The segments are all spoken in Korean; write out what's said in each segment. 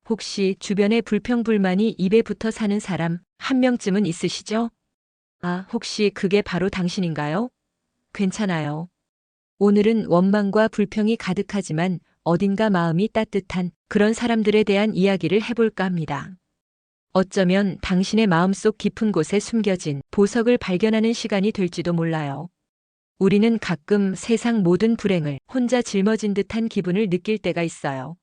혹시 주변에 불평불만이 입에 붙어 사는 사람 한 명쯤은 있으시죠? 아, 혹시 그게 바로 당신인가요? 괜찮아요. 오늘은 원망과 불평이 가득하지만 어딘가 마음이 따뜻한 그런 사람들에 대한 이야기를 해볼까 합니다. 어쩌면 당신의 마음속 깊은 곳에 숨겨진 보석을 발견하는 시간이 될지도 몰라요. 우리는 가끔 세상 모든 불행을 혼자 짊어진 듯한 기분을 느낄 때가 있어요.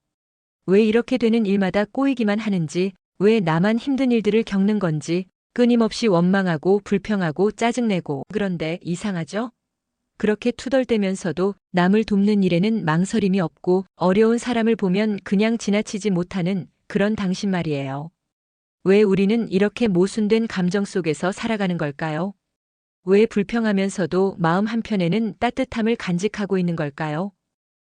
왜 이렇게 되는 일마다 꼬이기만 하는지, 왜 나만 힘든 일들을 겪는 건지, 끊임없이 원망하고 불평하고 짜증내고, 그런데 이상하죠? 그렇게 투덜대면서도 남을 돕는 일에는 망설임이 없고 어려운 사람을 보면 그냥 지나치지 못하는 그런 당신 말이에요. 왜 우리는 이렇게 모순된 감정 속에서 살아가는 걸까요? 왜 불평하면서도 마음 한편에는 따뜻함을 간직하고 있는 걸까요?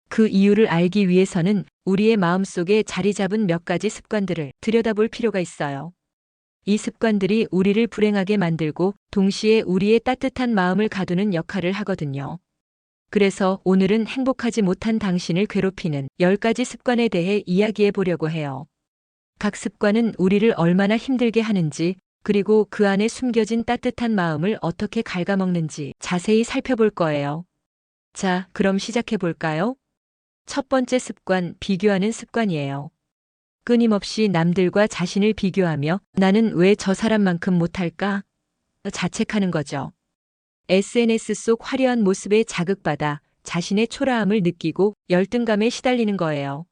그 이유를 알기 위해서는 우리의 마음속에 자리 잡은 몇 가지 습관들을 들여다볼 필요가 있어요. 이 습관들이 우리를 불행하게 만들고 동시에 우리의 따뜻한 마음을 가두는 역할을 하거든요. 그래서 오늘은 행복하지 못한 당신을 괴롭히는 10가지 습관에 대해 이야기해 보려고 해요. 각 습관은 우리를 얼마나 힘들게 하는지, 그리고 그 안에 숨겨진 따뜻한 마음을 어떻게 갉아먹는지 자세히 살펴볼 거예요. 자, 그럼 시작해 볼까요? 첫 번째 습관, 비교하는 습관이에요. 끊임없이 남들과 자신을 비교하며 나는 왜 저 사람만큼 못할까? 자책하는 거죠. SNS 속 화려한 모습에 자극받아 자신의 초라함을 느끼고 열등감에 시달리는 거예요.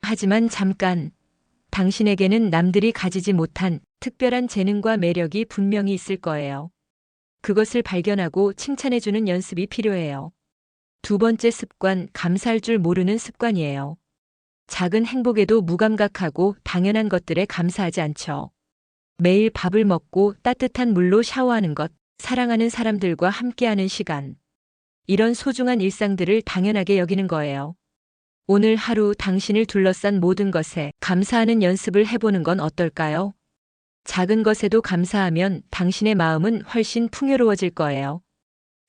하지만 잠깐, 당신에게는 남들이 가지지 못한 특별한 재능과 매력이 분명히 있을 거예요. 그것을 발견하고 칭찬해주는 연습이 필요해요. 두 번째 습관, 감사할 줄 모르는 습관이에요. 작은 행복에도 무감각하고 당연한 것들에 감사하지 않죠. 매일 밥을 먹고 따뜻한 물로 샤워하는 것, 사랑하는 사람들과 함께하는 시간. 이런 소중한 일상들을 당연하게 여기는 거예요. 오늘 하루 당신을 둘러싼 모든 것에 감사하는 연습을 해보는 건 어떨까요? 작은 것에도 감사하면 당신의 마음은 훨씬 풍요로워질 거예요.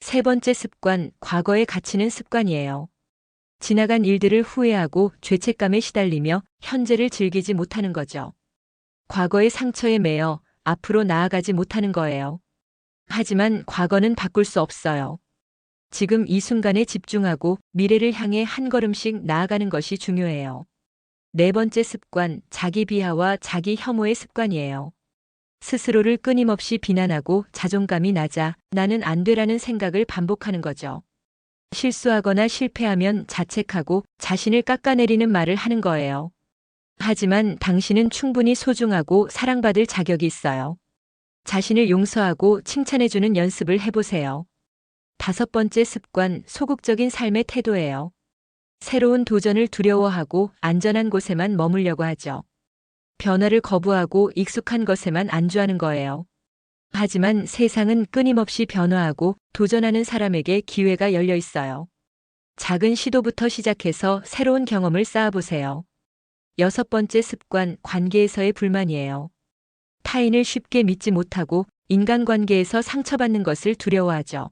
세 번째 습관, 과거에 갇히는 습관이에요. 지나간 일들을 후회하고 죄책감에 시달리며 현재를 즐기지 못하는 거죠. 과거의 상처에 매여 앞으로 나아가지 못하는 거예요. 하지만 과거는 바꿀 수 없어요. 지금 이 순간에 집중하고 미래를 향해 한 걸음씩 나아가는 것이 중요해요. 네 번째 습관, 자기 비하와 자기 혐오의 습관이에요. 스스로를 끊임없이 비난하고 자존감이 낮아 나는 안 되라는 생각을 반복하는 거죠. 실수하거나 실패하면 자책하고 자신을 깎아내리는 말을 하는 거예요. 하지만 당신은 충분히 소중하고 사랑받을 자격이 있어요. 자신을 용서하고 칭찬해주는 연습을 해보세요. 다섯 번째 습관, 소극적인 삶의 태도예요. 새로운 도전을 두려워하고 안전한 곳에만 머물려고 하죠. 변화를 거부하고 익숙한 것에만 안주하는 거예요. 하지만 세상은 끊임없이 변화하고 도전하는 사람에게 기회가 열려 있어요. 작은 시도부터 시작해서 새로운 경험을 쌓아보세요. 여섯 번째 습관, 관계에서의 불만이에요. 타인을 쉽게 믿지 못하고 인간관계에서 상처받는 것을 두려워하죠.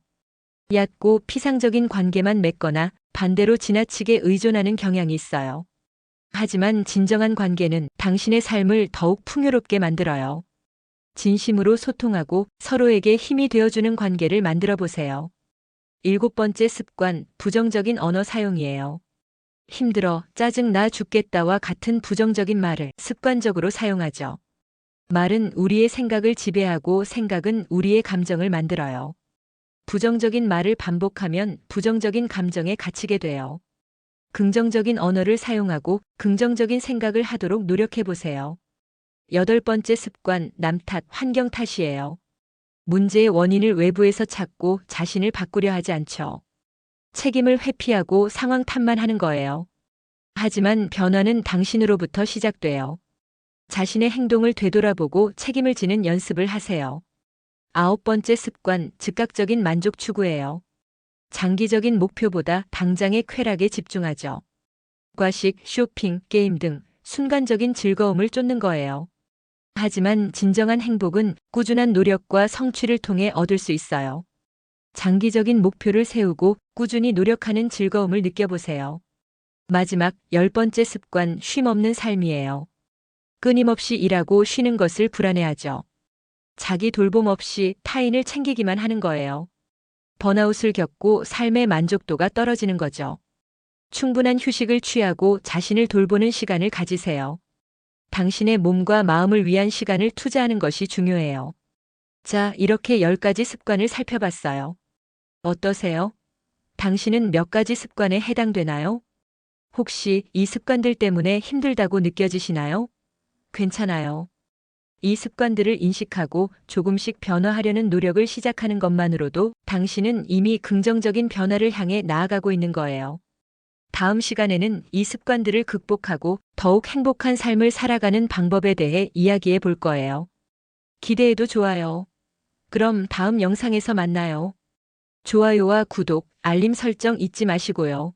얕고 피상적인 관계만 맺거나 반대로 지나치게 의존하는 경향이 있어요. 하지만 진정한 관계는 당신의 삶을 더욱 풍요롭게 만들어요. 진심으로 소통하고 서로에게 힘이 되어주는 관계를 만들어 보세요. 일곱 번째 습관, 부정적인 언어 사용이에요. 힘들어, 짜증 나 죽겠다와 같은 부정적인 말을 습관적으로 사용하죠. 말은 우리의 생각을 지배하고 생각은 우리의 감정을 만들어요. 부정적인 말을 반복하면 부정적인 감정에 갇히게 돼요. 긍정적인 언어를 사용하고 긍정적인 생각을 하도록 노력해 보세요. 여덟 번째 습관, 남 탓, 환경 탓이에요. 문제의 원인을 외부에서 찾고 자신을 바꾸려 하지 않죠. 책임을 회피하고 상황 탓만 하는 거예요. 하지만 변화는 당신으로부터 시작돼요. 자신의 행동을 되돌아보고 책임을 지는 연습을 하세요. 아홉 번째 습관, 즉각적인 만족 추구예요. 장기적인 목표보다 당장의 쾌락에 집중하죠. 과식, 쇼핑, 게임 등 순간적인 즐거움을 쫓는 거예요. 하지만 진정한 행복은 꾸준한 노력과 성취를 통해 얻을 수 있어요. 장기적인 목표를 세우고 꾸준히 노력하는 즐거움을 느껴보세요. 마지막 열 번째 습관, 쉼 없는 삶이에요. 끊임없이 일하고 쉬는 것을 불안해하죠. 자기 돌봄 없이 타인을 챙기기만 하는 거예요. 번아웃을 겪고 삶의 만족도가 떨어지는 거죠. 충분한 휴식을 취하고 자신을 돌보는 시간을 가지세요. 당신의 몸과 마음을 위한 시간을 투자하는 것이 중요해요. 자, 이렇게 10가지 습관을 살펴봤어요. 어떠세요? 당신은 몇 가지 습관에 해당되나요? 혹시 이 습관들 때문에 힘들다고 느껴지시나요? 괜찮아요. 이 습관들을 인식하고 조금씩 변화하려는 노력을 시작하는 것만으로도 당신은 이미 긍정적인 변화를 향해 나아가고 있는 거예요. 다음 시간에는 이 습관들을 극복하고 더욱 행복한 삶을 살아가는 방법에 대해 이야기해 볼 거예요. 기대해도 좋아요. 그럼 다음 영상에서 만나요. 좋아요와 구독, 알림 설정 잊지 마시고요.